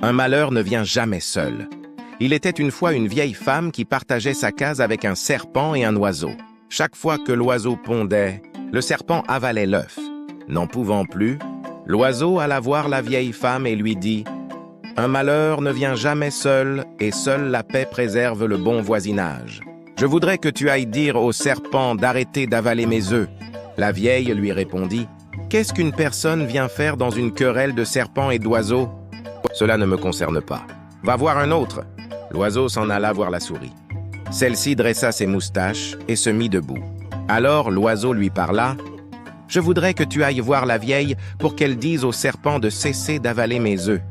Un malheur ne vient jamais seul. Il était une fois une vieille femme qui partageait sa case avec un serpent et un oiseau. Chaque fois que l'oiseau pondait, le serpent avalait l'œuf. N'en pouvant plus, l'oiseau alla voir la vieille femme et lui dit « Un malheur ne vient jamais seul, et seule la paix préserve le bon voisinage. Je voudrais que tu ailles dire au serpent d'arrêter d'avaler mes œufs. » La vieille lui répondit « Qu'est-ce qu'une personne vient faire dans une querelle de serpents et d'oiseaux ? Cela ne me concerne pas. Va voir un autre. » L'oiseau s'en alla voir la souris. Celle-ci dressa ses moustaches et se mit debout. Alors l'oiseau lui parla. « Je voudrais que tu ailles voir la vieille pour qu'elle dise au serpent de cesser d'avaler mes œufs.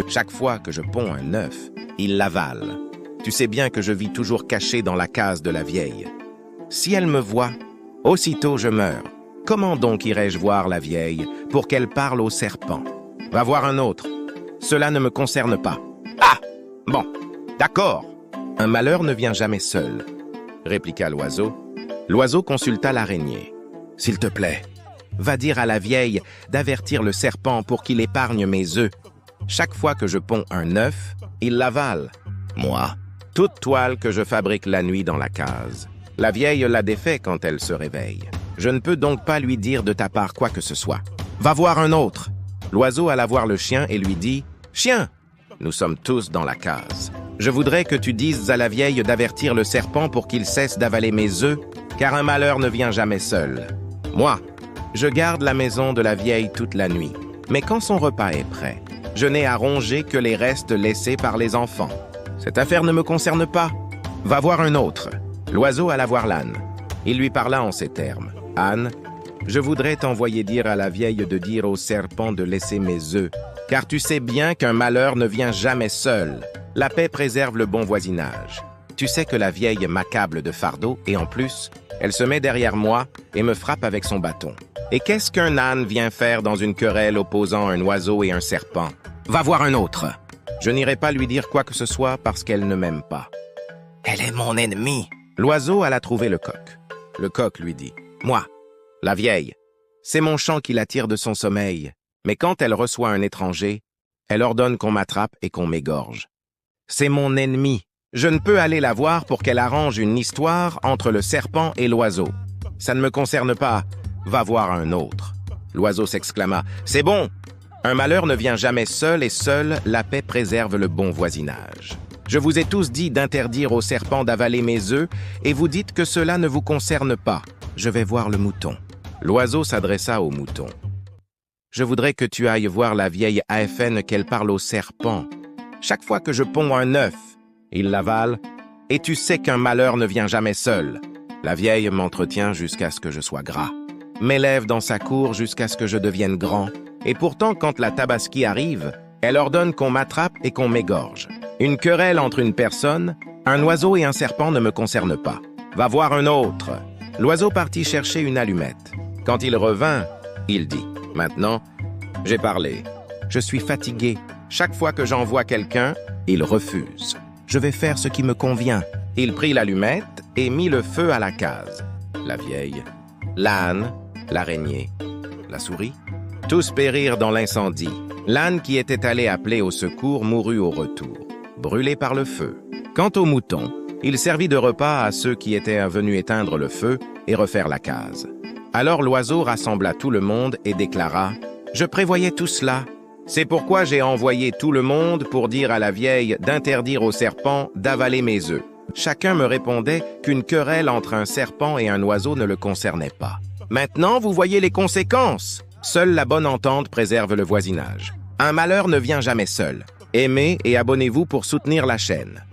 Chaque fois que je ponds un œuf, il l'avale. Tu sais bien que je vis toujours caché dans la case de la vieille. Si elle me voit, aussitôt je meurs. Comment donc irais-je voir la vieille pour qu'elle parle au serpent? Va voir un autre. Cela ne me concerne pas. » Ah! Bon, d'accord. Un malheur ne vient jamais seul, répliqua l'oiseau. L'oiseau consulta l'araignée. S'il te plaît, va dire à la vieille d'avertir le serpent pour qu'il épargne mes œufs. Chaque fois que je ponds un œuf, il l'avale. Moi, toute toile que je fabrique la nuit dans la case, la vieille la défait quand elle se réveille. Je ne peux donc pas lui dire de ta part quoi que ce soit. Va voir un autre. L'oiseau alla voir le chien et lui dit « Chien, nous sommes tous dans la case. Je voudrais que tu dises à la vieille d'avertir le serpent pour qu'il cesse d'avaler mes œufs, car un malheur ne vient jamais seul. Moi, je garde la maison de la vieille toute la nuit, mais quand son repas est prêt, je n'ai à ronger que les restes laissés par les enfants. Cette affaire ne me concerne pas. Va voir un autre. » L'oiseau alla voir l'âne. Il lui parla en ces termes. « Âne, je voudrais t'envoyer dire à la vieille de dire au serpent de laisser mes œufs, car tu sais bien qu'un malheur ne vient jamais seul. La paix préserve le bon voisinage. Tu sais que la vieille m'accable de fardeau et en plus, elle se met derrière moi et me frappe avec son bâton. Et qu'est-ce qu'un âne vient faire dans une querelle opposant un oiseau et un serpent? Va voir un autre. Je n'irai pas lui dire quoi que ce soit parce qu'elle ne m'aime pas. Elle est mon ennemie. » L'oiseau alla trouver le coq. Le coq lui dit « Moi, la vieille, c'est mon chant qui l'attire de son sommeil, mais quand elle reçoit un étranger, elle ordonne qu'on m'attrape et qu'on m'égorge. C'est mon ennemi. Je ne peux aller la voir pour qu'elle arrange une histoire entre le serpent et l'oiseau. Ça ne me concerne pas. Va voir un autre. » L'oiseau s'exclama « C'est bon! Un malheur ne vient jamais seul et seule la paix préserve le bon voisinage. Je vous ai tous dit d'interdire au serpent d'avaler mes œufs et vous dites que cela ne vous concerne pas. Je vais voir le mouton. » L'oiseau s'adressa au mouton. « Je voudrais que tu ailles voir la vieille AFN qu'elle parle au serpent. Chaque fois que je ponds un œuf, il l'avale, et tu sais qu'un malheur ne vient jamais seul. La vieille m'entretient jusqu'à ce que je sois gras, m'élève dans sa cour jusqu'à ce que je devienne grand, et pourtant quand la tabaski arrive, elle ordonne qu'on m'attrape et qu'on m'égorge. Une querelle entre une personne, un oiseau et un serpent ne me concerne pas. Va voir un autre. » L'oiseau partit chercher une allumette. Quand il revint, il dit « Maintenant, j'ai parlé. Je suis fatigué. Chaque fois que j'envoie quelqu'un, il refuse. Je vais faire ce qui me convient. » Il prit l'allumette et mit le feu à la case. La vieille, l'âne, l'araignée, la souris, tous périrent dans l'incendie. L'âne qui était allé appeler au secours mourut au retour, brûlé par le feu. Quant au mouton, il servit de repas à ceux qui étaient venus éteindre le feu et refaire la case. Alors l'oiseau rassembla tout le monde et déclara « Je prévoyais tout cela. C'est pourquoi j'ai envoyé tout le monde pour dire à la vieille d'interdire au serpent d'avaler mes œufs. » Chacun me répondait qu'une querelle entre un serpent et un oiseau ne le concernait pas. Maintenant, vous voyez les conséquences. Seule la bonne entente préserve le voisinage. Un malheur ne vient jamais seul. Aimez et abonnez-vous pour soutenir la chaîne.